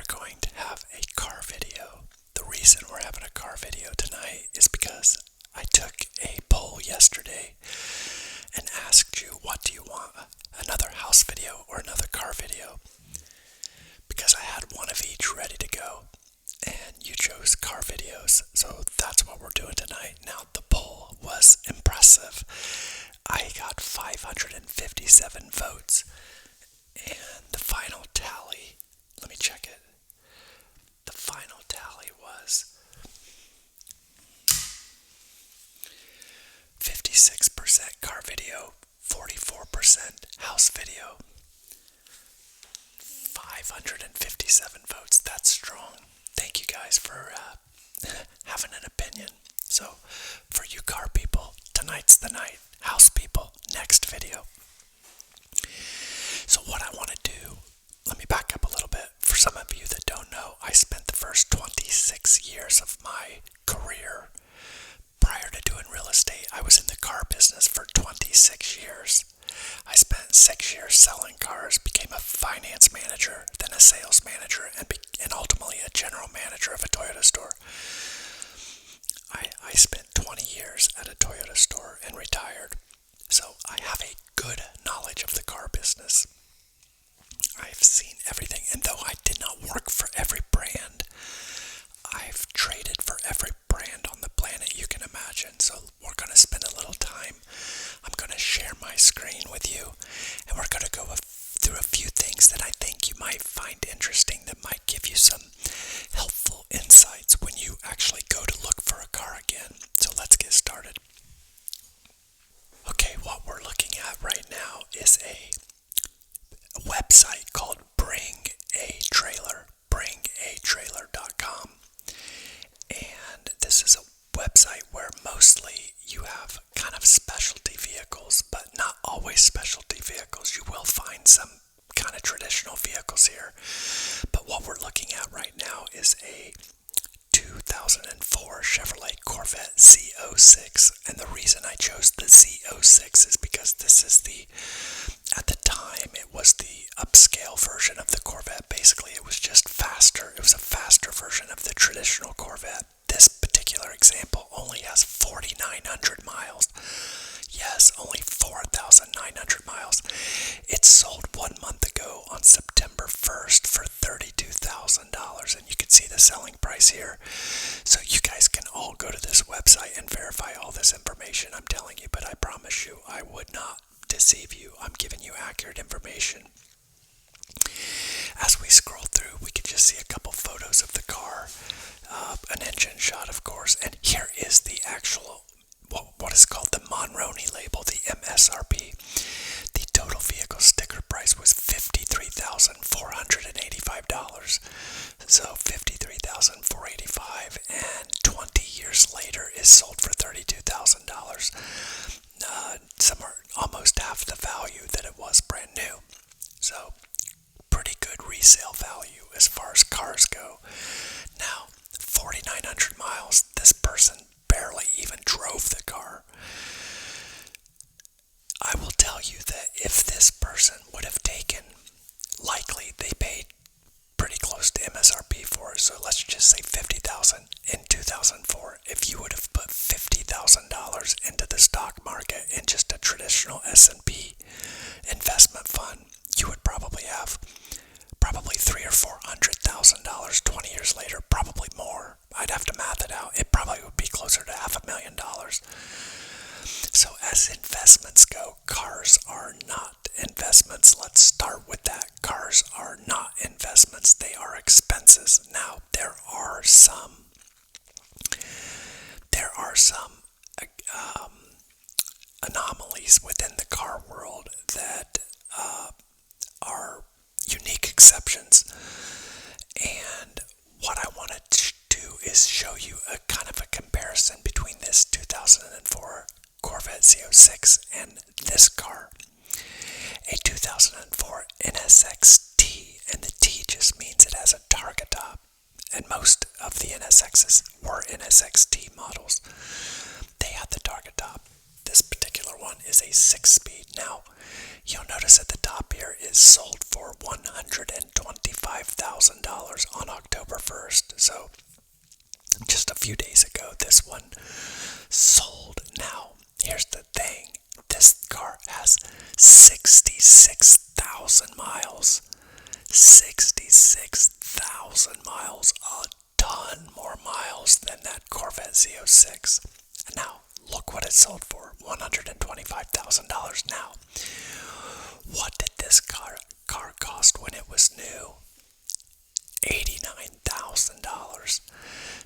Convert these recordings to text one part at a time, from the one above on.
going to have a car video. The reason we're having a car video tonight is because I took a poll yesterday and asked you, what do you want? Another house video or another car video? Because I had one of each ready to go, and you chose car videos, so that's what we're doing tonight. Now, the poll was impressive. I got 557 votes, and the final tally, let me check it. The final tally was 56% car video, 44% house video. 557 votes. That's strong. Thank you guys for having an opinion. So, for you car people, tonight's the night. House people, next video. So what I want to do, let me back up a little bit. For some of you that don't know, I spent the first 26 years of my career prior to doing real estate. I was in the car business for 26 years. I spent 6 years selling cars, became a finance manager, then a sales manager, and ultimately a general manager of a Toyota store. I spent 20 years at a Toyota store and retired. So I have a good knowledge of the car business. I've seen everything, and though I did not work for every brand, I've traded for every brand on the planet you can imagine. So we're going to spend a little time. I'm going to share my screen with you, and we're going to go through a few things that I think you might find interesting, that might give you some helpful insights when you actually go to look for a car again. So let's get started. Okay, what we're looking at right now is a website called Bring a Trailer, bringatrailer.com. And this is a website where mostly you have kind of specialty vehicles, but not always specialty vehicles. You will find some kind of traditional vehicles here. But what we're looking at right now is a 2004 Chevrolet Corvette Z06, and the reason I chose the Z06 is because this is at the time, it was the upscale version of the Corvette. Basically, it was just faster. It was a faster version of the traditional Corvette. This particular example only has 4,900 miles. Yes, only 4,900 miles. It sold 1 month ago on September 1st for $32,000, and you can see the selling price here. So you guys can all go to this website and verify all this information I'm telling you, but I promise you I would not deceive you. I'm giving you accurate information. As we scroll through, we can just see a couple photos of the car, an engine shot, of course, and here is the actual what is called the Monroney label, the MSRP. The total vehicle sticker price was $53,485. So $53,485, and 20 years later is sold for $32,000. Somewhere almost half the value that it was brand new. So pretty good resale value as far as cars go. Now, 4,900 miles, this person barely even drove the car. I will tell you that if this person would have taken, likely they paid pretty close to MSRP for it, so let's just say $50,000 in 2004. If you would have put $50,000 into the stock market in just a traditional S&P investment fund, you would probably have $300,000 or $400,000 20 years later, probably more. I'd have to math it out. It probably would be closer to $500,000. So as investments go, cars are not investments. Let's start with that. Cars are not investments. They are expenses. Now, there are some anomalies within the car world that are unique exceptions. And what I wanted to do is show you a kind of a comparison between this 2004 Corvette Z06 and this car. A 2004 NSX-T, and the T just means it has a targa top, and most of the NSXs were NSX-T models. They had the targa top. This particular one is a 6-speed. Now, you'll notice at the top here is sold for $125,000 on 66,000 miles, a ton more miles than that Corvette Z06. Now, look what it sold for, $125,000. Now, what did this car cost when it was new? $89,000.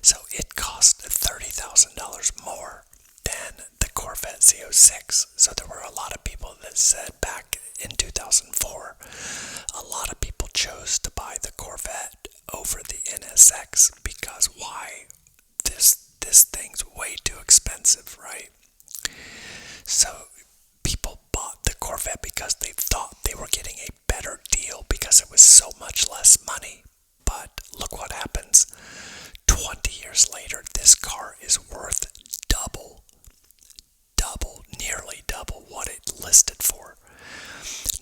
So it cost $30,000 more than the Corvette Z06. So there were a lot of people that said back in 2004, a lot of people chose to buy the Corvette over the NSX because why? This thing's way too expensive, right? So people bought the Corvette because they thought they were getting a better deal because it was so much less money. But look what happens. 20 years later, this car is worth nearly double what it listed for.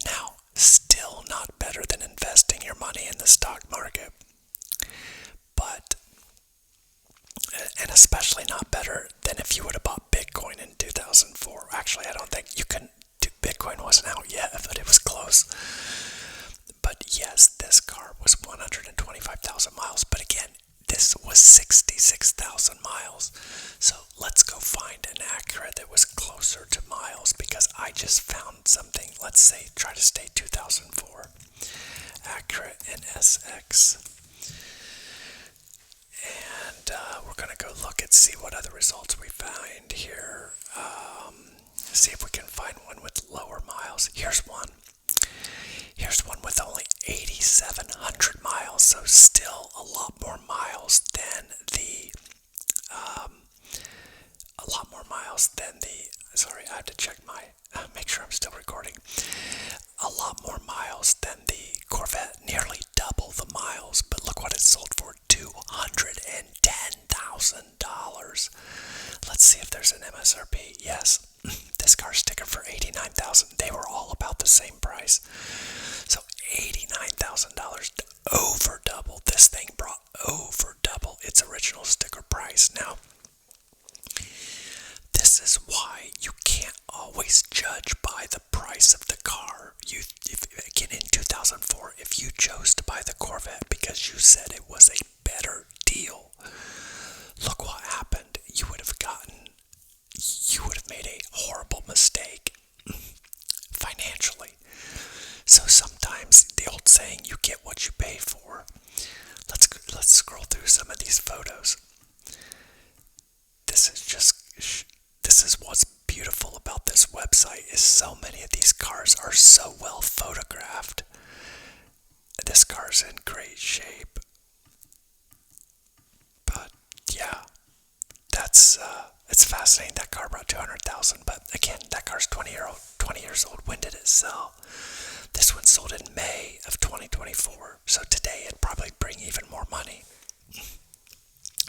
Now, still not better than investing your money in the stock market, and especially not better than if you would have bought Bitcoin in 2004. Actually, I don't think you can. Bitcoin wasn't out yet, but it was close. But yes, this car was 125,000 miles. But again, this was 66,000 miles. So let's go find an Acura that was closer to miles because I just found something. Let's say, try to stay 2004. Acura NSX. And we're going to go look and see what other results we find here. See if we can find one with lower miles. Here's one. Here's one with only 8,700 miles, so still a lot more miles than the, sorry, I have to check make sure I'm still recording. A lot more miles than the Corvette, nearly double the miles, but look what it sold for, $210,000. Let's see if there's an MSRP. Yes, this car sticker for $89,000. They were all about the same price. So $89,000, over double. This thing brought over double its original sticker price. Now, this is why you can't always judge by the price of the car. Again, in 2004, if you chose to buy the Corvette because you said it was a better deal, look what happened. You would have made a horrible mistake financially. So sometimes the old saying, you get what you pay for. Let's scroll through some of these photos. This is what's beautiful about this website is so many of these cars are so well photographed. This car's in great shape. But yeah, it's fascinating. That car brought 200,000, but again, that car's 20 years old. When did it sell? This one sold in May of 2024. So today it'd probably bring even more money.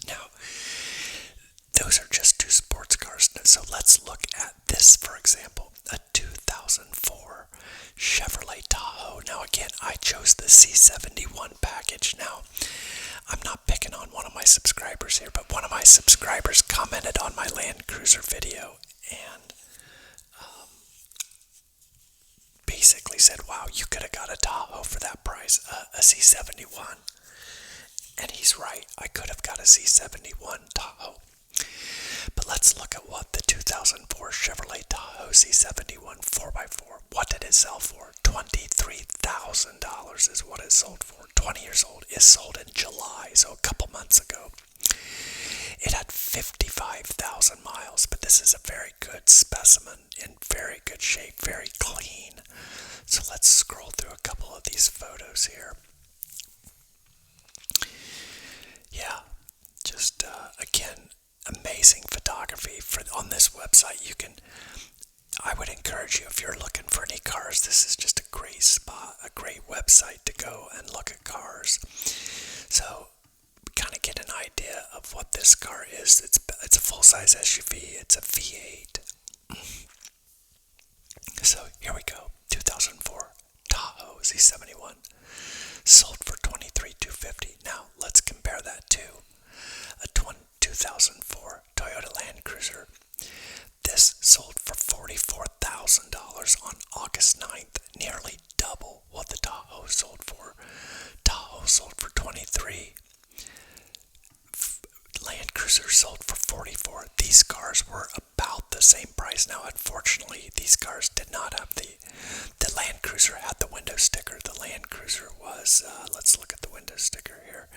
Now, those are just two sports cars. So let's look at this, for example, a 2004 Chevrolet Tahoe. Now again, I chose the C71 package. Now, I'm not picking on one of my subscribers here, but one of my subscribers commented on my Land Cruiser video and basically said, wow, you could have got a Tahoe for that price, a C71. And he's right, I could have got a C71 Tahoe. But let's look at what the 2004 Chevrolet Tahoe C71 4x4, what did it sell for? $23,000 is what it sold for. 20 years old. It sold in July, so a couple months ago. It had 55,000 miles, but this is a very good specimen, in very good shape, very clean. So let's scroll through a couple of these photos here. Yeah, just again, amazing photography on this website. I would encourage you, if you're looking for any cars, this is just a great spot, a great website to go and look at cars. So, kind of get an idea of what this car is. It's a full-size SUV. It's a V8. So here we go. 2004 Tahoe Z71 sold for $23,250. Now let's compare that to a 2004 Toyota Land Cruiser. This sold for $44,000 on August 9th, nearly double what the Tahoe sold for. Tahoe sold 2003, Land Cruiser sold for 44. These cars were about the same price. Now, unfortunately, these cars did not have the Land Cruiser had the window sticker. The Land Cruiser was, let's look at the window sticker here.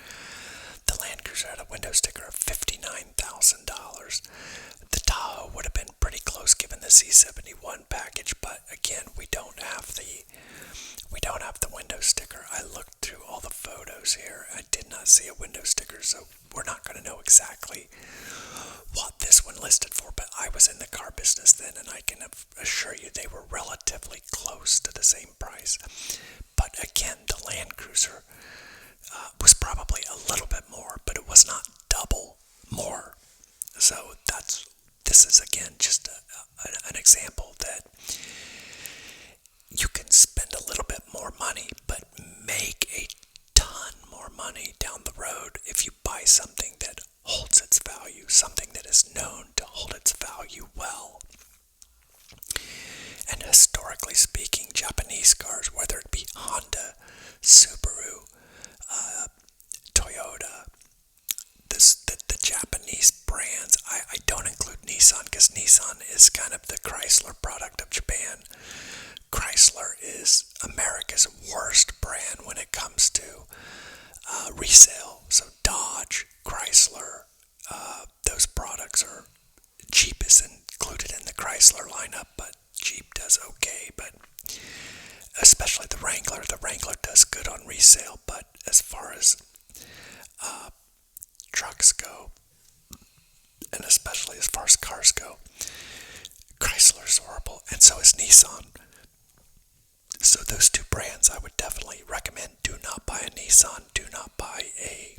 The Land Cruiser had a window sticker of $59,000. The Tahoe would have been pretty close given the C71 package, but again, we don't have the window sticker. I looked through all the photos here. I did not see a window sticker, so we're not going to know exactly what this one listed for, but I was in the car business then, and I can assure you they were relatively close to the same price. But again, the Land Cruiser was probably a little bit more, but it was not double more. So this is again just an example that you can spend a little bit more money, but make a ton more money down the road if you buy something that holds its value, something that is known to hold its value well. And historically speaking, Japanese cars, whether it be Honda, Subaru, Toyota, the Japanese brands, I don't include Nissan because Nissan is kind of the Chrysler product of Japan. Chrysler is America's worst brand when it comes to resale. So Dodge, Chrysler, those products are. Jeep is included in the Chrysler lineup, but Jeep does okay. But especially the Wrangler does good on resale. But as far as trucks go, and especially as far as cars go, Chrysler's horrible, and so is Nissan. So those two brands I would definitely recommend. Do not buy a Nissan. Do not buy a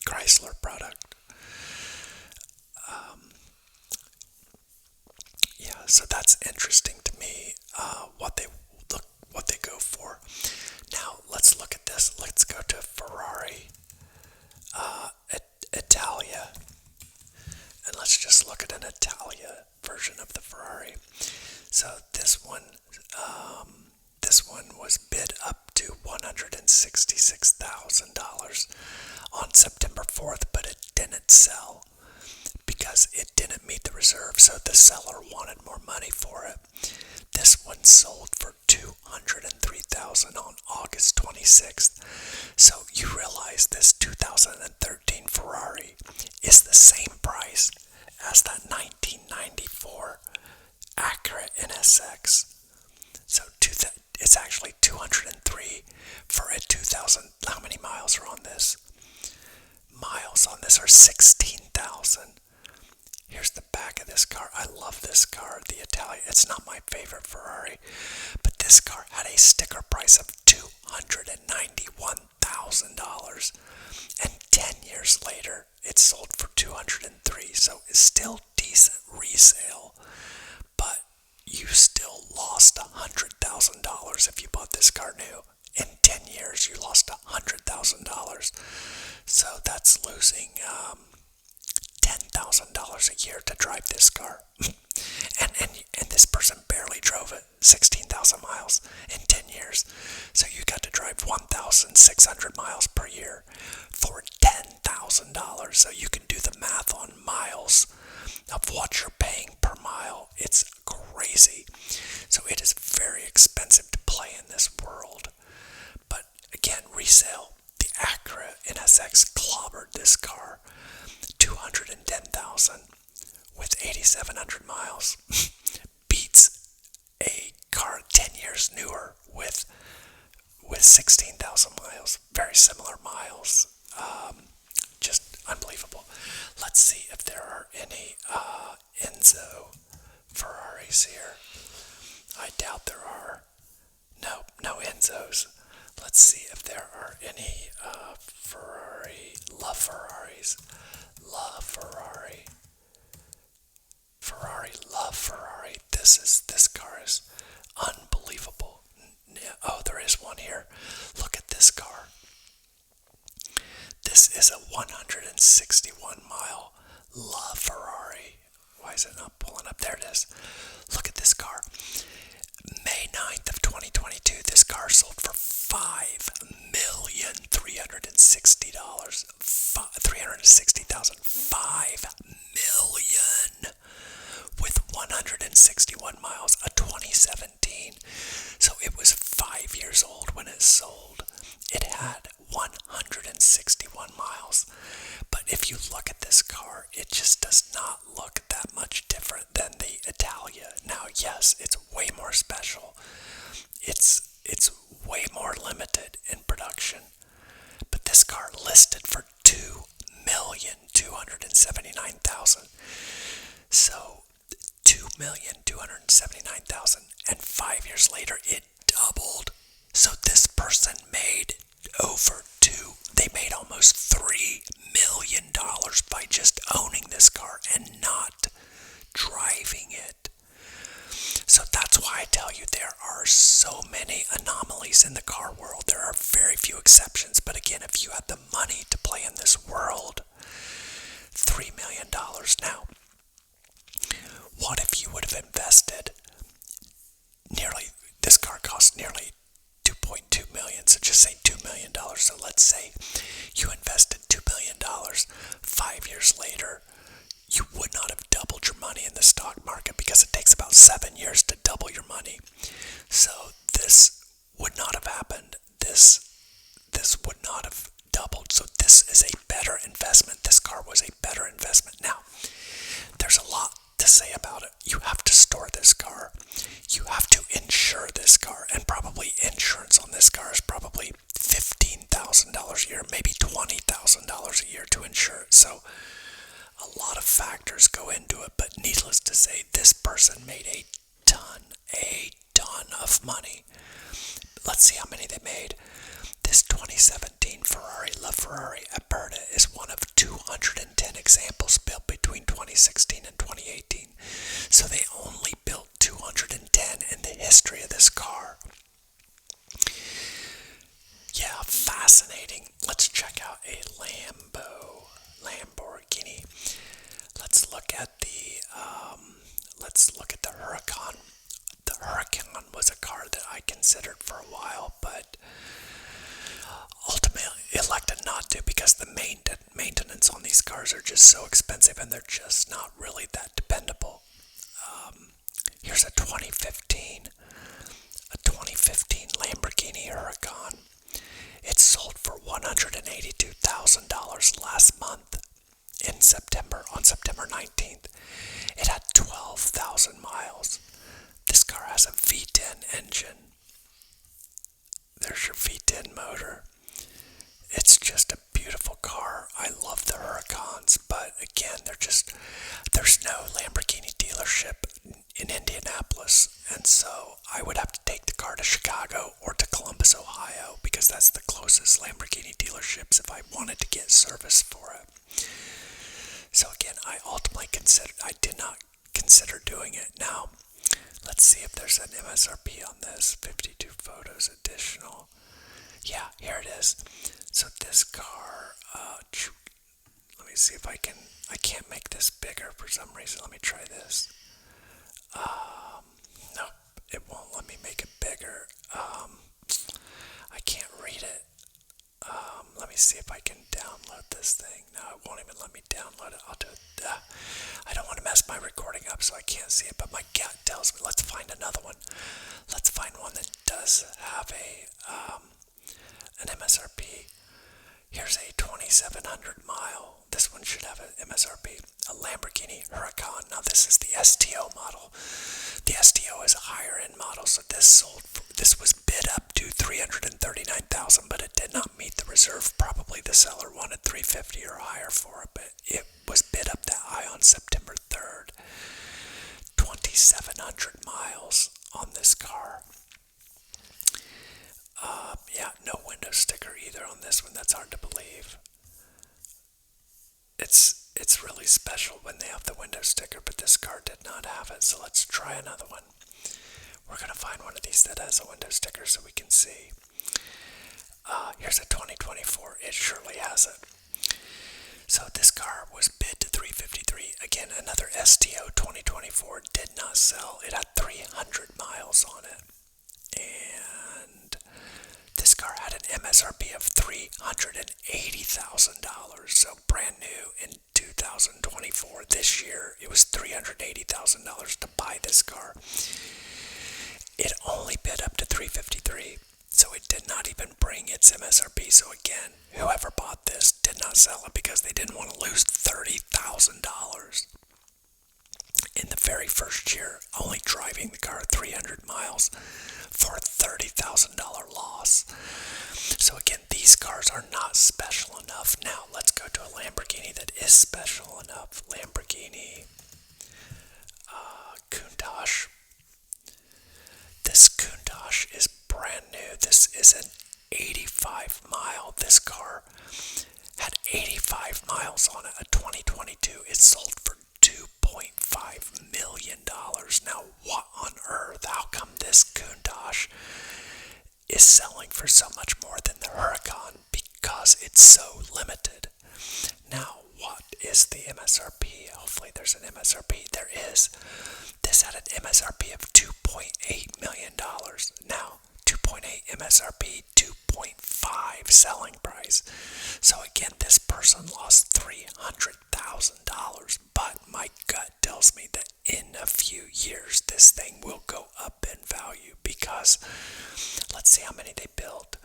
Chrysler product. Yeah, so that's interesting to me. What they go for. Now let's look at this. Let's go to Ferrari, Italia, and let's just look at an Italia version of the Ferrari. So this one was bid up to $166,000 on September 4th, but it didn't sell because it didn't meet the reserve, so the seller wanted more money for it. This one sold for $203,000 on August 26th. So you realize this 2013 Ferrari is the same price as that 1994 Acura NSX. So it's actually $203 for a 2000. How many miles are on this? Miles on this are 16,000. Here's the back of this car. I love this car, the Italia. It's not my favorite Ferrari, but this car had a sticker price of $291,000, and 10 years later, it sold for $203. So it's still decent resale, but you still lost $100,000 if you bought this car new. In 10 years, you lost $100,000. So that's losing $10,000 a year to drive this car. and this person barely drove it 16,000 miles in 10 years. So you got to drive 1,600 miles per year for $10,000. So you can do the math on miles of what you're paying per mile. It's crazy. So it is very expensive to play in this world. But again, resale. The Acura NSX clobbered this car. $210,000 with 8,700 miles beats a car 10 years newer with 16,000 miles. Very similar miles. Just unbelievable. Let's see if there are any Enzo Ferraris here. I doubt there are. No Enzos. Let's see if there are any Ferraris. Love Ferrari. Love Ferrari. This car is unbelievable. Oh, there is one here. Look at this car. This is a 161 mile La Ferrari. Why is it not pulling up? There it is. Look at this car. May 9th of 2022, this car sold for $5,360,000. $360,000. 5 million with 161 miles, a 2017. So it was 5 years old when it sold. It had 161 miles. But if you look at this car, it just does not look that much different than the Italia. Now, yes, it's way more special. It's way more limited in production. But this car listed for $2,279,000. So $2,279,000, and 5 years later it doubled. So this person made they made almost $3 million by just owning this car and not driving it. So that's why I tell you there are so many anomalies in the car world. There are very few exceptions. But again, if you had the money to play in this world, $3 million. Now, what if you would have invested this car cost nearly $2.2 million, so just say $2 million. So let's say you invested $2 million. 5 years later, you would not have doubled your money in the stock market because it takes about 7 years to double your money. So this would not have happened. This would not have doubled. So this is a better investment. This car was a better investment. Now, there's a lot to say about it. You have to store this car. You have to insure this car, and probably insurance on this car is probably $15,000 a year, maybe $20,000 a year to insure it. So a lot of factors go into it, but needless to say, this person made a ton of money. Let's see how many they made. This 2017 Ferrari LaFerrari Aperta is one of 210 examples built between 2016 and 2018. So they only built 210 in the history of this car. Yeah, fascinating. Let's check out a Lamborghini. Let's look at the Huracan. The Huracan was a car that I considered for a while, but ultimately elected not to because the maintenance on these cars are just so expensive and they're just not really that dependable. Here's a 2015 Lamborghini Huracan. It sold for $182,000 last month on September 19th. It had 12,000 miles. This car has a V10 engine. There's your V10 motor. It's just a beautiful car. I love the Huracans, but again, there's no Lamborghini dealership in Indianapolis, and so I would have to take the car to Chicago or to Columbus, Ohio, because that's the closest Lamborghini dealerships if I wanted to get service for it. So again, I did not consider doing it. Now, let's see if there's an MSRP on this. 52 photos additional. Yeah, here it is. So this car, let me see if I can't make this bigger for some reason. Let me try this. Nope, it won't let me make it bigger. I can't read it. Let me see if I can download this thing. No, it won't even let me download it. I'll do it. I don't want to mess my recording up so I can't see it, but my gut tells me let's find another one. Let's find one that does have an MSRP. Here's a 2,700 mile. This one should have an MSRP. A Lamborghini Huracan. Now this is the STO model. The STO is a higher end model, so this was bid up to $339,000, but it did not meet the reserve. Probably the seller wanted $350 or higher for it, but it was bid up that high on September 3rd. 2,700 miles on this car. Yeah, no window sticker either on this one. That's hard to believe. It's really special when they have the window sticker, but this car did not have it. So let's try another one. We're gonna find one of these that has a window sticker so we can see. Here's a 2024. It surely has it. So this car was bid to $353. Again, another STO 2024 did not sell. It had 300 miles on it. And this car had an MSRP of $339,000. $380,000. So brand new in 2024. This year, it was $380,000 to buy this car. It only bid up to $353,000. So it did not even bring its MSRP. So again, whoever bought this did not sell it because they didn't want to lose $30,000 in the very first year, only driving the car 300 miles for a $30,000 loss. So again, these cars are not special enough. Now let's go to a Lamborghini that is special enough. Lamborghini Countach. This Countach is brand new. This is an 85 mile. This car had 85 miles on it. A 2022. It sold for $2.5 million. Now, what on earth? How come this Countach is selling for so much more than the Huracan? Because it's so limited. Now, what is the MSRP? Hopefully there's an MSRP. There is. This had an MSRP of $2.8 million. Now, 2.8 MSRP, 2.5 selling price. So again, this person lost $300,000. But my gut tells me that in a few years, this thing will go up in value because let's see how many they built.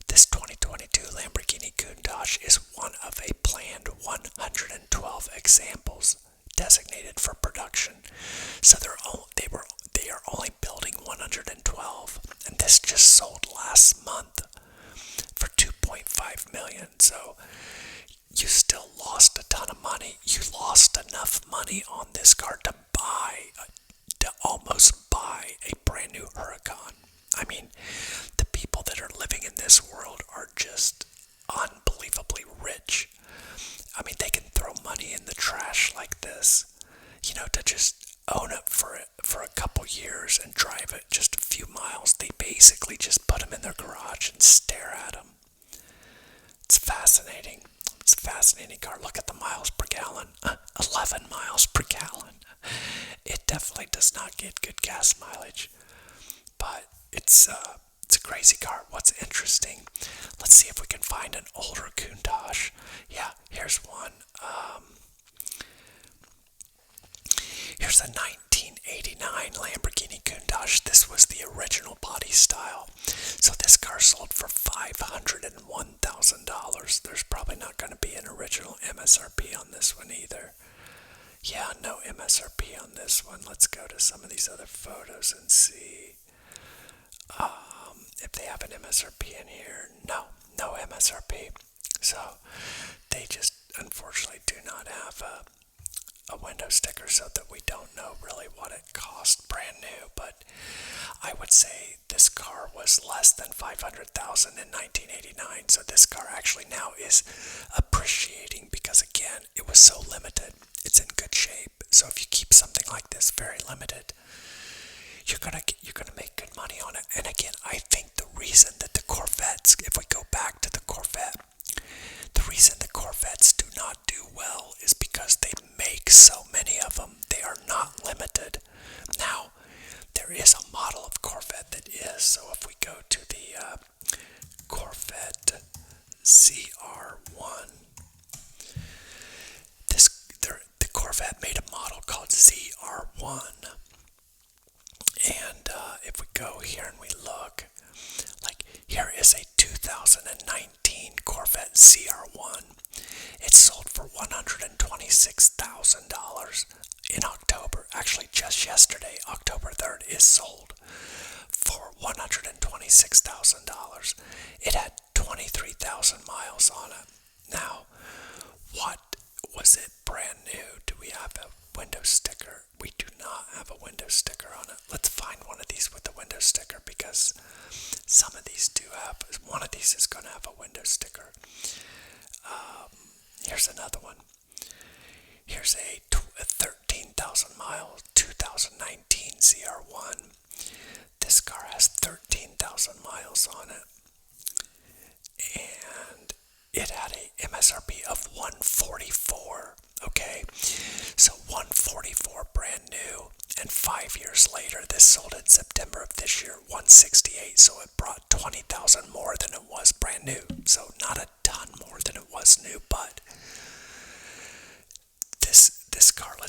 This 2022 Lamborghini Countach is one of a planned 112 examples designated for production. So they are only building 112, and this just sold last month for $2.5 million. So you still lost a ton of money. You lost enough money on this car to almost buy a brand new Huracan. I mean, the people that are living in this world are just unbelievably rich. I mean, they can throw money in the trash like this, to just own it for a couple years and drive it just a few miles. They basically just put them in their garage and stare at them. It's fascinating. It's a fascinating car. Look at the miles per gallon. 11 miles per gallon. It definitely does not get good gas mileage, but it's a crazy car. What's interesting? Let's see if we can find an older Countach. Yeah, here's one. Here's a 1989 Lamborghini Countach. This was the original body style. So this car sold for $501,000. There's probably not going to be an original MSRP on this one either. Yeah, no MSRP on this one. Let's go to some of these other photos and see if they have an MSRP in here. No MSRP. So they just unfortunately do not have a window sticker, so that we don't know really what it cost brand new. But I would say this car was less than $500,000 in 1989. So this car actually now is appreciating because again, it was so limited. It's in good shape. So if you keep something like this very limited, you're gonna make good money on it. And again, I think the reason that the Corvettes, if we go back to the Corvette, the reason the Corvettes do not do well is because they make so many of them. They are not limited. Now, there is a model of Corvette that is. So if we go to the Corvette ZR1, the Corvette made a model called ZR1. And if we go here and we look, like here is a 2019 Corvette ZR1. It sold for $126,000 in October. Actually, just yesterday, October 3rd, is sold for $126,000. It had 23,000 miles on it. Now, what was it brand new? Do we have a window sticker? We do not have a window sticker on it. Let's find one of these with a window sticker because some of these do have. One of these is going to have a window sticker. Here's another one. Here's a 13,000 mile 2019 ZR1. This car has 13,000 miles on it. And it had a MSRP of $144. Okay, so $144 brand new, and 5 years later, this sold in September of this year, $168. So it brought $20,000 more than it was brand new. So not a ton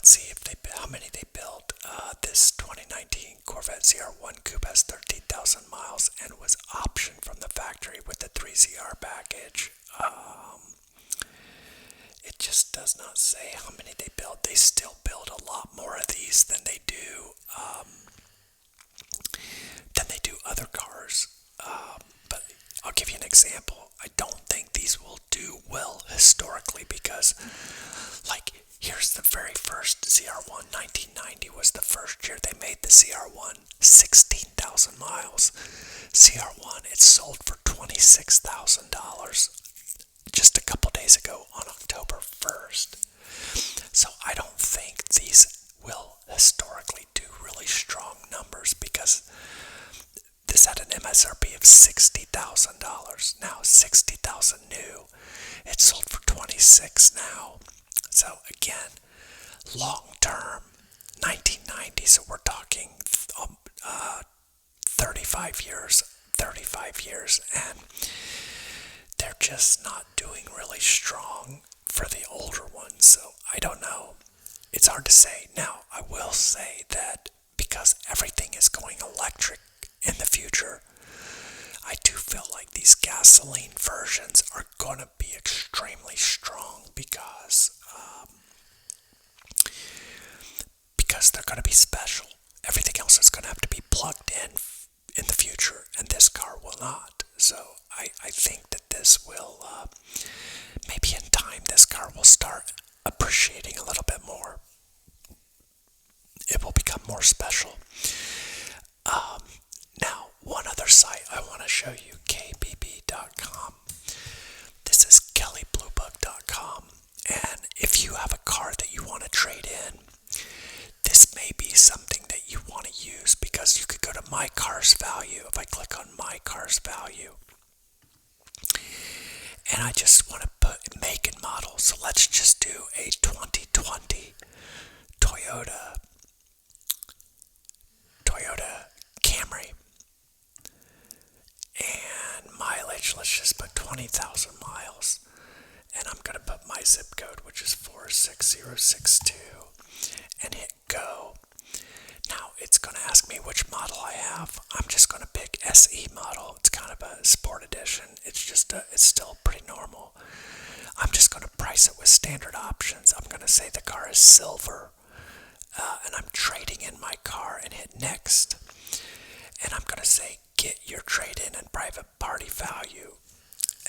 let's see if how many they built. This 2019 Corvette ZR1 Coupe has 13,000 miles and was optioned from the factory with the 3ZR package. It just does not say how many they built. They still build a lot more of these than they do other cars. But I'll give you an example. I don't think these will do well historically because, like, here's the very first ZR1. 1990 was the first year they made the ZR1. 16,000 miles. ZR1, it sold for $26,000 just a couple days ago on October 1st. So I don't think these will historically do really strong numbers because this had an MSRP of $60,000. Now $60,000 new. It sold for $26,000 now. So again, long term, 1990, so we're talking 35 years, and they're just not doing really strong for the older ones. So I don't know. It's hard to say. Now, I will say that because everything is going electric in the future, I do feel like these gasoline versions are going to be extremely strong because they're going to be special. Everything else is going to have to be plugged in the future, and this car will not. So I think that this will, maybe in time, this car will start appreciating a little bit more. It will become more special. Now, one other site I want to show you, kbb.com. This is kellybluebook.com. And if you have a car that you want to trade in, this may be something that you want to use because you could go to My Car's Value. If I click on My Car's Value, and I just want to put make and model. So let's just do a 2020 Toyota Camry. And mileage, let's just put 20,000 miles. And I'm going to put my zip code, which is 46062, and hit go. Now it's going to ask me which model I have. I'm just going to pick SE model. It's kind of a sport edition. It's still pretty normal. I'm just going to price it with standard options. I'm going to say the car is silver, and I'm trading in my car, and hit next. And I'm going to say get your trade-in and private party value.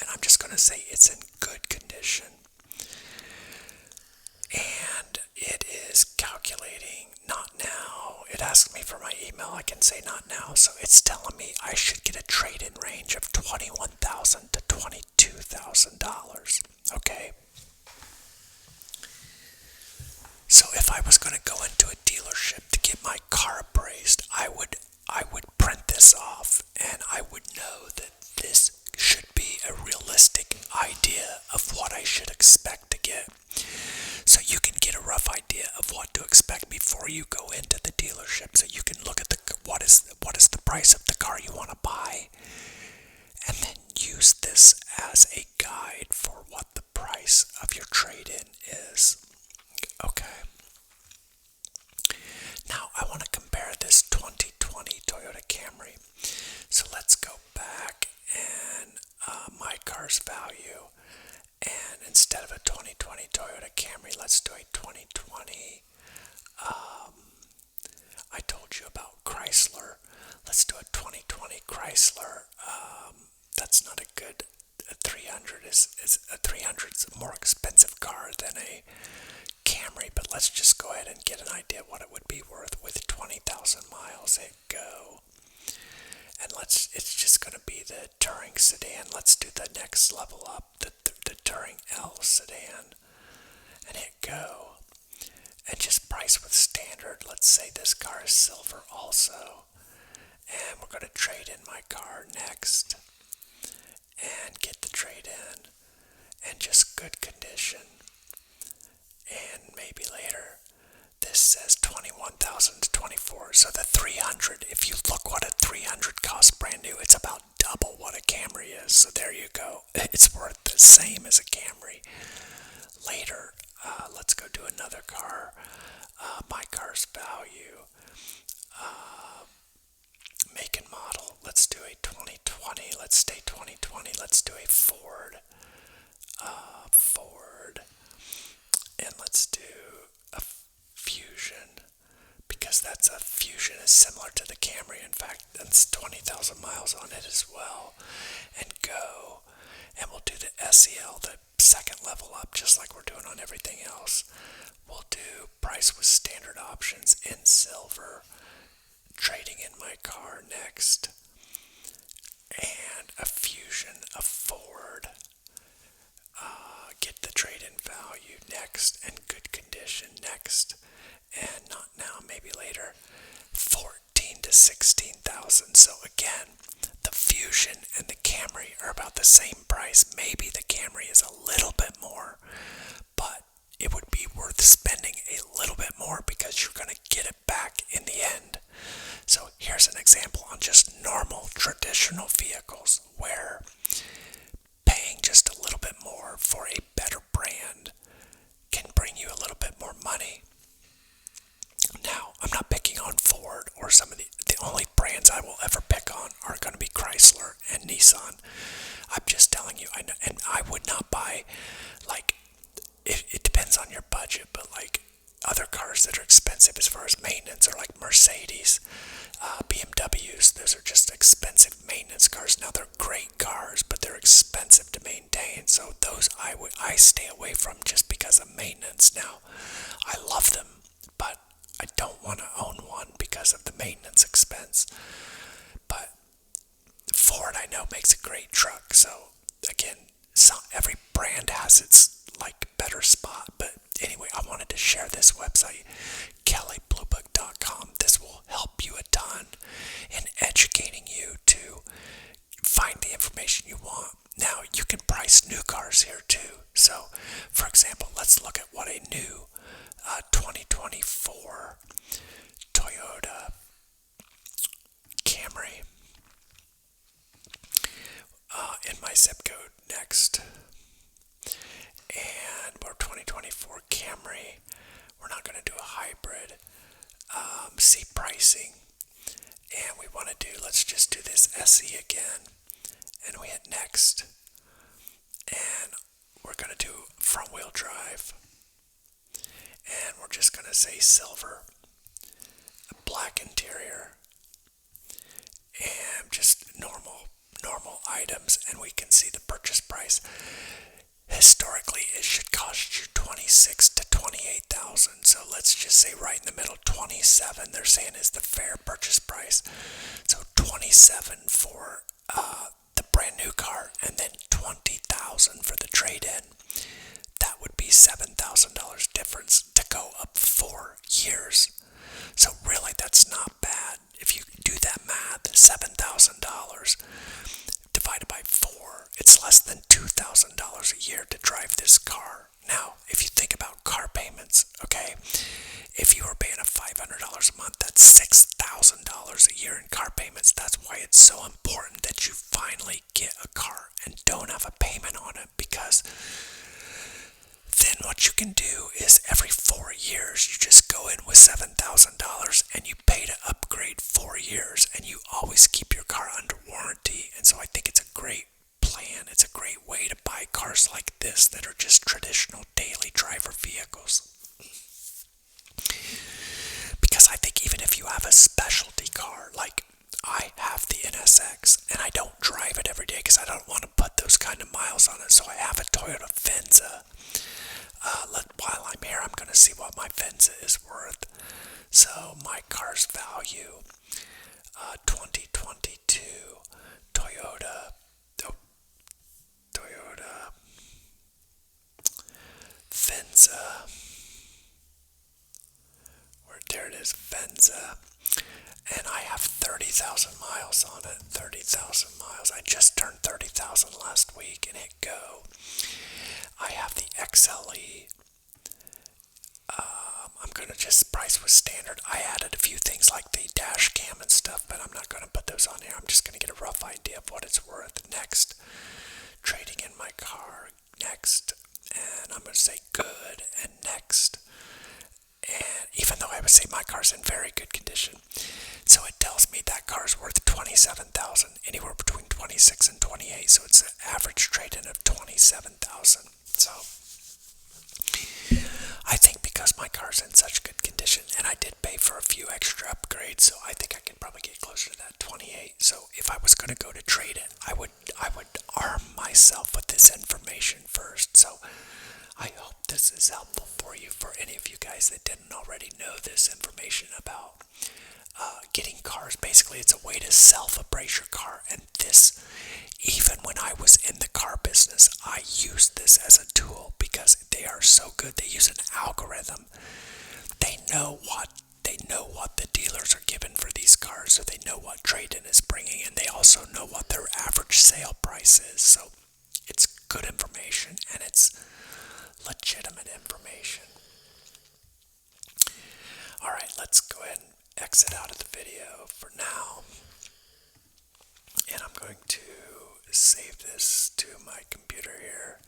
And I'm just going to say it's in good condition. And it is calculating not now. It asks me for my email. I can say not now. So it's telling me I should get a trade-in range of $21,000 to $22,000. Okay? So if I was going to go into a dealership to get my car appraised, I would print this off, and I would know that this should be a realistic idea of what I should expect to get. So you can get a rough idea of what to expect before you go into the dealership. So you can look at what is the price of the car you want to buy, and then use this as a guide for what the price of your trade-in is. Okay. Now I want to compare this 2020 Toyota Camry. So let's go back and My Car's Value, and instead of a 2020 Toyota Camry, let's do a 2020. I told you about Chrysler. Let's do a 2020 Chrysler. That's not a good. A 300 is a 300's a more expensive car than a Camry, but let's just go ahead and get an idea what it would be worth with 20,000 miles. Hit go. And it's just going to be the Touring sedan. Let's do the next level up, the Touring L sedan, and hit go. And just price with standard. Let's say this car is silver also. And we're going to trade in my car next. And get the trade in. And just good condition. And maybe later. This says 21,000 to 24. So the 300, if you look what a 300 costs brand new, it's about double what a Camry is. So there you go. It's worth the same as a Camry. Later, let's go do another car. car's value. Make and model. Let's do a 2020. Let's stay 2020. Let's do a Ford. Ford. And let's do a Fusion. Because that's a Fusion is similar to the Camry. In fact, that's 20,000 miles on it as well. And go. And we'll do the SEL, the second level up, just like we're doing on everything else. We'll do price with standard options in silver. Trading in my car next. And a Fusion, a Ford. Get the trade-in value next. And good condition next. And not now, maybe later. 14 to 16,000. So again, the Fusion and the Camry are about the same price. Maybe the Camry is a little bit more, but it would be worth spending a little bit more because you're going to get it back in the end. So here's an example on just normal traditional vehicles where paying just a little bit more for a better brand can bring you a little bit more money. Now, I'm not picking on Ford or some of the only brands I will ever pick on are going to be Chrysler and Nissan. I'm just telling you, and I would not buy, like, it depends on your budget, but like other cars that are expensive as far as maintenance are like Mercedes, BMWs. Those are just expensive maintenance cars. Now they're great cars, but they're expensive to maintain. So those I stay away from just because of maintenance. Now, I love them, but I don't want to own one because of the maintenance expense. But Ford, I know, makes a great truck. So again, every brand has its like better spot. But anyway, I wanted to share this website, kellybluebook.com. This will help you a ton in educating you to find the information you want. Now, you can price new cars here too. So, for example, let's look at what a new 2024 Toyota Camry in my zip code next. And our 2024 Camry, we're not going to do a hybrid. See pricing. And we want to do, let's just do this SE again. And we hit next. And we're going to do front wheel drive. And we're just going to say silver. A black interior. And just normal items. And we can see the purchase price. Historically, it should cost you $26,000 to $28,000. So let's just say right in the middle, $27,000. They're saying is the fair purchase price. So $27,000 for the brand new car, and then $20,000 for the trade-in. That would be $7,000 difference to go up 4 years. So really, that's not bad. If you do that math, $7,000 divided by 4, it's less than $2,000 a year to drive this car. Now, if you think about car payments, okay, if you were paying $500 a month, that's $6,000 a year in car payments. That's why it's so important that you finally get a car and don't have a payment on it, because then what you can do is every 4 years, you just go in with $7,000 and you pay to upgrade 4 years, and you always keep your car under warranty. And so I think it's a great plan. It's a great way to buy cars like this that are just traditional daily driver vehicles. Because I think even if you have a specialty car, like I have the NSX, and I don't drive it every day because I don't want to put those kind of miles on it, so I have a Toyota Venza. While I'm here, I'm going to see what my Venza is worth. So my car's value, 2022 Toyota Venza. There it is, Venza. And I have 30,000 miles on it. 30,000 miles. I just turned 30,000 last week and hit go. I have the XLE. I'm going to just price with standard. I added a few things like the dash cam and stuff, but I'm not going to put those on here. I'm just going to get a rough idea of what it's worth. Next. Trading in my car. Next. And I'm going to say good and next. And even though I would say my car's in very good condition. So it tells me that car's worth $27,000, anywhere between 26 and 28. So it's an average trade-in of 27,000. So I think because my car's in such good condition, and I did pay for a few extra upgrades, so I think I can probably get closer to that 28. So if I was going to go to trade it, I would arm myself with this information first. So I hope this is helpful for you, for any of you guys that didn't already know this information about getting cars. Basically, it's a way to self-appraise your car, and this, even when I was in the car business, I used this as a tool because they are so good. They use an algorithm. They know what the dealers are giving for these cars, so they know what trade-in is bringing, and they also know what their average sale price is. So it's good information, and it's legitimate information. All right, let's go ahead and exit out of the video for now, and I'm going to save this to my computer here,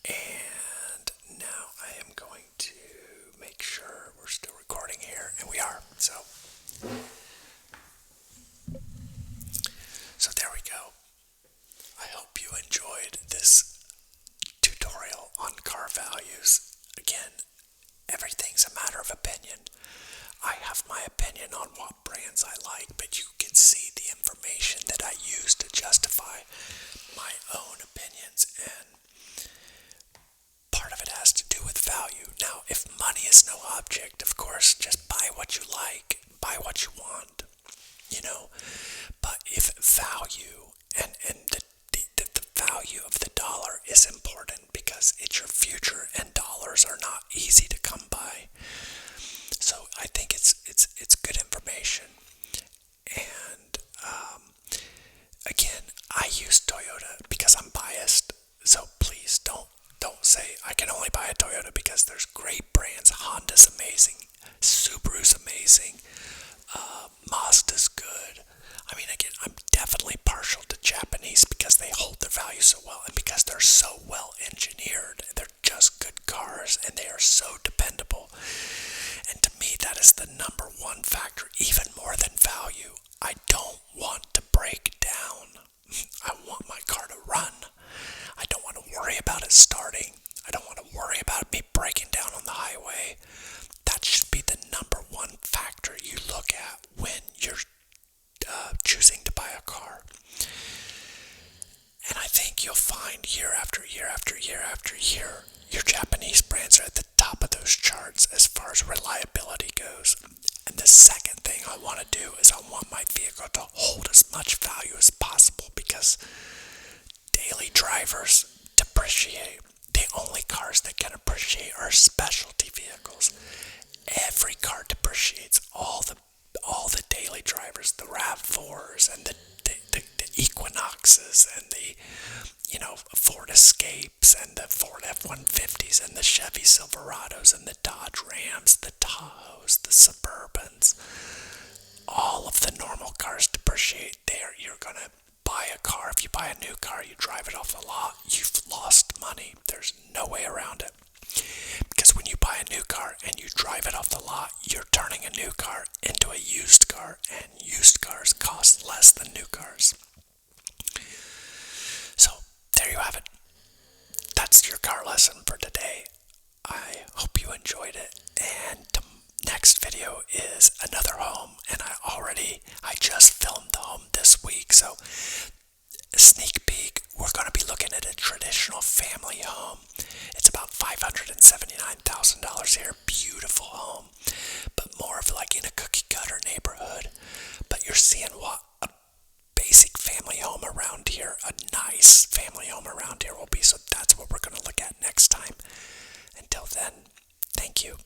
and now I am going to make sure we're still recording here, and we are. So there we go. I hope you enjoyed this tutorial on car values. Again, everything's a matter of opinion. I have my opinion on what brands I like, but you can see the information that I use to justify my own opinions, and part of it has to do with value. Now, if money is no object, of course, just buy what you like, buy what you want, but if value and the value of the dollar is important because it's your future, and dollars are not easy to come by. So I think it's good information. And again, I use Toyota because I'm biased. So please don't say I can only buy a Toyota because there's great brands. Honda's amazing, Subaru's amazing, Mazda's good. I mean, again, I'm definitely partial to Japanese because they hold their value so well, and because they're so well engineered. They're just good cars, and they are so dependable. And to me, that is the number one factor, even more than value. I don't want to break down. I want my car to run. I don't want to worry about it starting. I don't want to worry about me breaking down on the highway. That should be the number one factor you look at when you're choosing to buy a car. And I think you'll find year after year after year after year, your Japanese brands are at the top of those charts as far as reliability goes. And the second thing I want to do is I want my vehicle to hold as much value as possible, because daily drivers depreciate. The only cars that can appreciate are specialty vehicles. Every car depreciates. All the daily drivers, the RAV4s and the Equinoxes and the Ford Escapes and the Ford F-150s and the Chevy Silverados and the Dodge Rams, the Tahoes, the Suburbans. All of the normal cars depreciate. You're going to buy a car. If you buy a new car, you drive it off the lot, you've lost money. There's no way around it. Because when you buy a new car and you drive it off the lot, you're turning a new car into a used car, and used cars cost less than new cars. So, there you have it. That's your car lesson for today. I hope you enjoyed it, and the next video is another home, and I just filmed the home this week, so a sneak peek, we're going to be looking at a traditional family home. It's about $579,000 here, beautiful home, but more of like in a cookie cutter neighborhood, but you're seeing what a basic family home around here, a nice family home around here will be, so that's what we're going to look at next time. Until then, thank you.